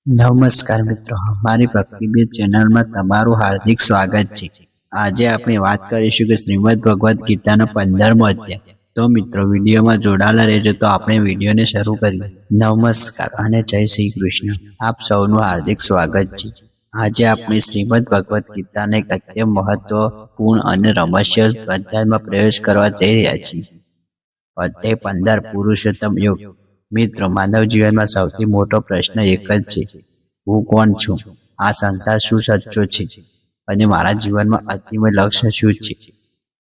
નમસ્કાર મિત્રો, અમારી ભક્તિબીજ ચેનલમાં તમારું હાર્દિક સ્વાગત છે. આજે આપણે વાત કરીશું કે શ્રીમદ ભગવદ્ ગીતાનો 15મો અધ્યાય. તો મિત્રો, વિડીયોમાં જોડાયેલા રહેજો. તો આપણે વિડીયોને શરૂ કરીએ. નમસ્કાર અને જય શ્રી કૃષ્ણ. આપ સૌનું હાર્દિક સ્વાગત છે. આજે આપણે શ્રીમદ ભગવદ્ ગીતાના એક અત્યંત મહત્વપૂર્ણ અને રહસ્ય અધ્યાયમાં પ્રવેશ કરવા જઈ રહ્યા છીએ. અધ્યાય 15, પુરુષોત્તમ યોગ. મિત્રો, માનવ જીવનમાં સૌથી મોટો પ્રશ્ન એક જ છે: હું કોણ છું? આ સંસાર શું સાચો છે? અને મારા જીવનમાં અંતિમ લક્ષ્ય શું છે?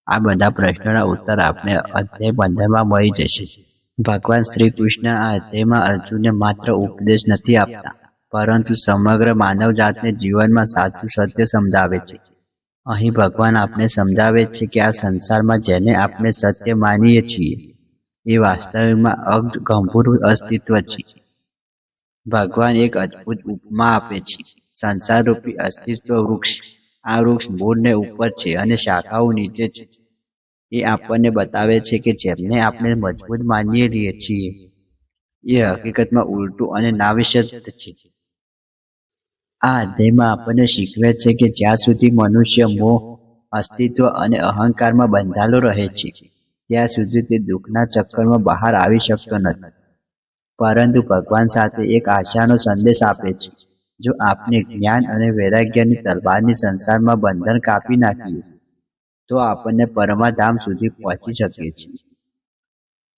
આ બધા પ્રશ્નોના ઉત્તર આપણે અધ્યાય 15માં મળી જશે. ભગવાન શ્રી કૃષ્ણ આ અધ્યાયમાં અર્જુનને માત્ર ઉપદેશ નથી આપતા, પરંતુ સમગ્ર માનવજાતને જીવનમાં સાચું સત્ય સમજાવે છે. અહીં ભગવાન આપણે સમજાવે છે કે આ સંસારમાં જેને આપણે સત્ય માનીએ છીએ એ વાસ્તવિકમાં ગંભીર અસ્તિત્વ છે. ભગવાન એક અદ્ભુત ઉપમા આપે છે: સંસારરૂપી અસ્તિત્વ વૃક્ષ. આ વૃક્ષ મૂળને ઉપર છે અને શાખાઓ નીચે છે. એ આપણને બતાવે છે કે જેમને આપણે મજબૂત માનીએ છીએ એ હકીકતમાં ઉલટું અને નાવિષ્ટ છે. આ અધ્યાયમાં આપણને શીખવે છે કે જ્યાં સુધી મનુષ્ય મોહ, અસ્તિત્વ અને અહંકારમાં બંધાયેલો રહે છે, ત્યાં સુધી તે દુઃખના ચક્કરમાં બહાર આવી શકતો નથી. પરંતુ ભગવાન સાથે એક આશાનો સંદેશ આપે છે: જો આપણે જ્ઞાન અને વૈરાગ્યની તલવારની સંસારમાં બંધન કાપી નાખીએ તો આપણને પરમાધામ સુધી પહોંચી શકીએ છીએ.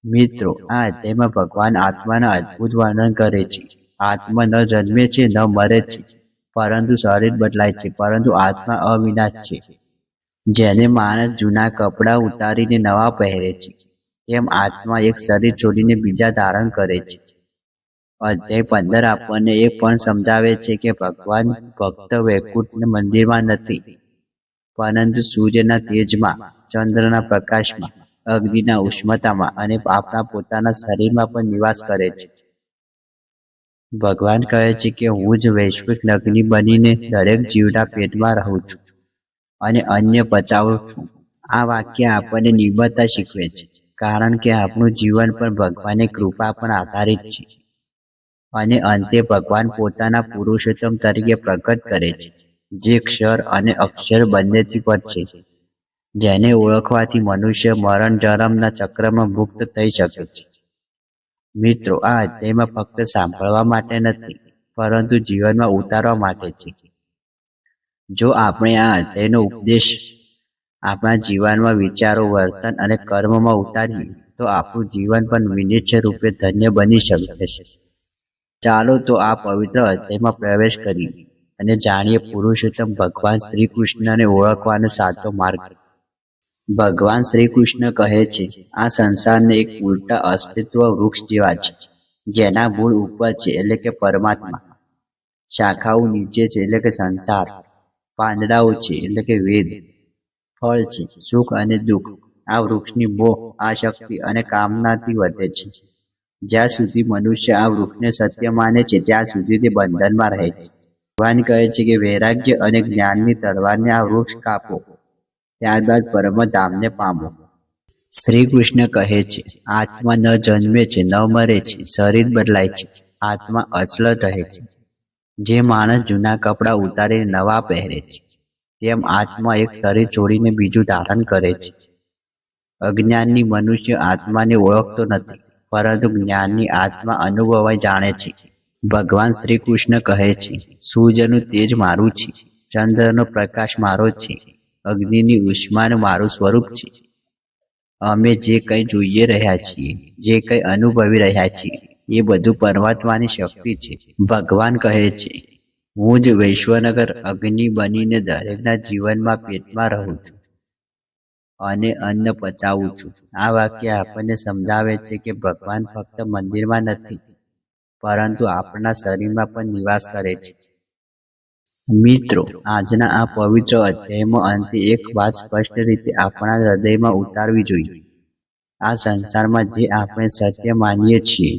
મિત્રો, આ અધ્યાયમાં ભગવાન આત્માના અદ્ભુત વર્ણન કરે છે. આત્મા ન જન્મે છે, ન મરે છે, પરંતુ શરીર બદલાય છે, પરંતુ આત્મા અવિનાશ છે. જેને માણસ જૂના કપડાં ઉતારીને નવા પહેરે છે, તેમ આત્મા એક શરીર છોડીને બીજા ધારણ કરે છે. અધ્યાય 15 આપણને એ પણ સમજાવે છે કે ભગવાન ફક્ત વૈકુંઠના મંદિરમાં નથી, પરંતુ સૂર્યના તેજમાં, ચંદ્રના પ્રકાશમાં, અગ્નિના ઉષ્ણતામાં અને આપણા પોતાના શરીરમાં પણ નિવાસ કરે છે. ભગવાન કહે છે કે હું જ વૈશ્વિક અગ્નિ બનીને દરેક જીવના પેટમાં રહું છું અને અન્ય પચાવું છું. આ વાક્ય આપણને નિર્ભરતા શીખવે છે, કારણ કે આપણું જીવન પણ ભગવાનની કૃપા પર આધારિત છે. અને અંતે ભગવાન પોતાના પુરુષોત્તમ તરીકે પ્રગટ કરે છે, જે ક્ષર અને અક્ષર બંનેથી પર છે, જેને ઓળખવાથી મનુષ્ય મરણ જન્મના ચક્રમાં મુક્ત થઈ શકે છે. મિત્રો, આ અધ્યાયમાં ફક્ત સાંભળવા માટે નથી, પરંતુ જીવનમાં ઉતારવા માટે છે. જો આપણે આ અધ્યાયનો ઉપદેશ આપણા જીવનમાં વિચારો, વર્તન અને કર્મમાં ઉતારીએ તો આપણું જીવન પણ વિનિશ્ચય રૂપે ધન્ય બની શકે છે. ચાલો તો આ પવિત્ર અધ્યાયમાં પ્રવેશ કરીએ અને જાણીએ પુરુષોત્તમ ભગવાન શ્રી કૃષ્ણને ઓળખવાનો સાચો માર્ગ. ભગવાન શ્રી કૃષ્ણ કહે છે, આ સંસારને એક ઉલટા અસ્તિત્વ વૃક્ષ જેવા છે, જેના મૂળ ઉપર છે એટલે કે પરમાત્મા, શાખાઓ નીચે છે એટલે કે સંસાર, પાંદડાઓ છે એટલે કે વેદ, ફળ છે સુખ અને દુઃખ. આ વૃક્ષની મોહ, આસક્તિ અને કામનાથી વધે છે. જ્યાં સુધી મનુષ્ય આ વૃક્ષને સત્ય માને છે ત્યાં સુધી તે બંધનમાં રહે છે. ભગવાન કહે છે કે વૈરાગ્ય અને જ્ઞાનની તલવારને આ વૃક્ષ કાપો, ત્યારબાદ પરમધામને પામો. શ્રી કૃષ્ણ કહે છે, આત્મા ન જન્મે છે, ન મરે છે, શરીર બદલાય છે, આત્મા અચલ રહે છે. જે માણસ જૂના કપડાં ઉતારીને નવા પહેરે છે, તેમ આત્મા એક શરીર છોડીને બીજું ધારણ કરે છે. અજ્ઞાની મનુષ્ય આત્માને ઓળખતો નથી, પરંતુ જ્ઞાનની આત્મા અનુભવાય જાણે છે. ભગવાન શ્રી કૃષ્ણ કહે છે, સૂર્યનું તેજ મારું છે, ચંદ્રનો પ્રકાશ મારો છે, અગ્નિની ઉષ્માનું મારું સ્વરૂપ છે. અમે જે કંઈ જોઈએ રહ્યા છીએ, જે કંઈ અનુભવી રહ્યા છીએ, એ બધું પરમાત્માની શક્તિ છે. ભગવાન કહે છે, હું જ વૈશ્વનગર અગ્નિ બનીને દરેકના જીવનમાં પેટમાં રહું છું અને અન્ન પચાવું છું. આ વાક્ય આપણને સમજાવે છે કે ભગવાન ફક્ત મંદિરમાં નથી, પરંતુ આપણા શરીરમાં પણ નિવાસ કરે છે. મિત્રો, આજના આ પવિત્ર અધ્યાયમાં અંતે એક વાત સ્પષ્ટ રીતે આપણા હૃદયમાં ઉતારવી જોઈએ: આ સંસારમાં જે આપણે સત્ય માનીએ છીએ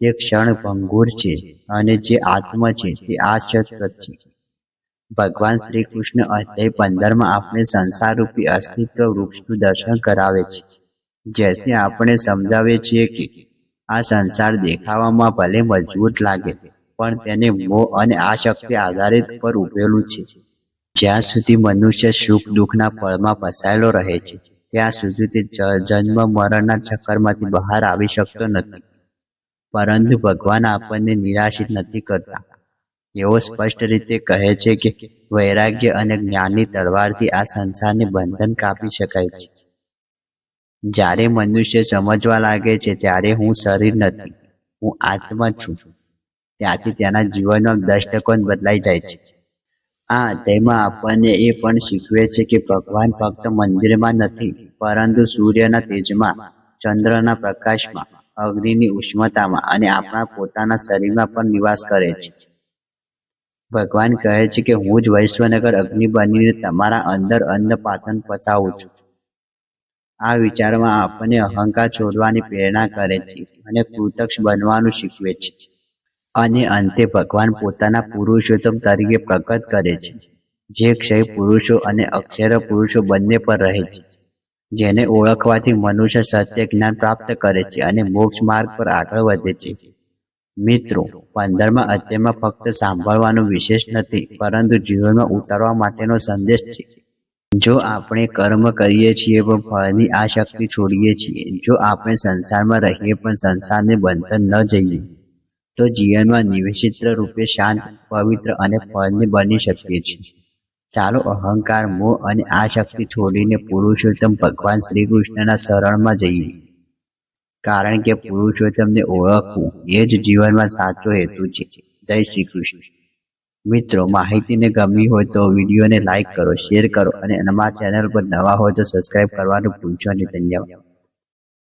તે ક્ષણભંગુર છે, અને જે આત્મા છે તે શાશ્વત છે. ભગવાન શ્રી કૃષ્ણ અધ્યાય 15માં આપણે સંસારરૂપી અસ્તિત્વ વૃક્ષનું દર્શન કરાવે છે, જેથી આપણે સમજાવીએ છીએ કે આ સંસાર દેખાવામાં ભલે મજબૂત લાગે, પણ તેને મોહ અને આસક્તિ આધારિત પર ઉભેલું છે. જ્યાં સુધી મનુષ્ય સુખ દુઃખના પળમાં ફસાયેલો રહે છે ત્યાં સુધી તે જન્મ મરણના ચક્કરમાંથી બહાર આવી શકતો નથી. પરંતુ ભગવાન આપણને નિરાશિત નથી કરતા. તેઓ સ્પષ્ટ રીતે કહે છે કે વૈરાગ્ય અને જ્ઞાનની તલવારથી આ સંસારની બંધન કાપી શકાય છે. જ્યારે મનુષ્ય સમજવા લાગે છે ત્યારે હું શરીર નથી, હું આત્મા છું, ત્યાંથી તેના જીવનનો દ્રષ્ટિકોણ બદલાઈ જાય છે. આ અધ્યાયમાં આપણને એ પણ શીખવે છે કે ભગવાન ફક્ત મંદિરમાં નથી, પરંતુ સૂર્યના તેજમાં, ચંદ્રના પ્રકાશમાં, અગ્નિની ઉષ્ણતામાં અને આપણા પોતાના શરીરમાં પણ નિવાસ કરે છે. ભગવાન કહે છે કે હું જ વૈશ્વનગર અગ્નિ બનીને તમારા અંદર અન્ન પાચન પચાવું છું. આ વિચારમાં આપણને અહંકાર છોડવાની પ્રેરણા કરે છે અને કૃતજ્ઞ બનવાનું શીખવે છે. અને અંતે ભગવાન પોતાના પુરુષોત્તમ તરીકે પ્રગટ કરે છે, જે ક્ષય પુરુષો અને અક્ષર પુરુષો બંને પર રહે છે, જેને ઓળખવાથી મનુષ્ય સત્ય જ્ઞાન પ્રાપ્ત કરે છે અને મોક્ષ માર્ગ પર આગળ વધે છે. મિત્રો, 15મા અધ્યાયમાં ફક્ત સાંભળવાનું વિશેષ નથી, પરંતુ જીવનમાં ઉતારવા માટેનો સંદેશ છે. જો આપણે કર્મ કરીએ છીએ પણ ફળની આસક્તિ છોડીએ છીએ, જો આપણે સંસારમાં રહીએ પણ સંસારને બંધન ન જઈએ, તો જીવનમાં નિશ્ચિત રૂપે શાંત, પવિત્ર અને ફળને બની શકીએ છીએ. ચાલો અહંકાર, મોહ અને આસક્તિ છોડીને પુરુષોત્તમ ભગવાન શ્રી કૃષ્ણના શરણમાં જઈએ, કારણ કે પુરુષોત્તમને ઓળખવું એ જ જીવનમાં સાચો હેતુ છે. જય શ્રી કૃષ્ણ. મિત્રો, માહિતીને ગમી હોય તો વિડીયોને લાઈક કરો, શેર કરો અને અમારા ચેનલ પર નવા હોય તો સબસ્ક્રાઈબ કરવાનું ભૂલશો નહીં. ધન્યવાદ.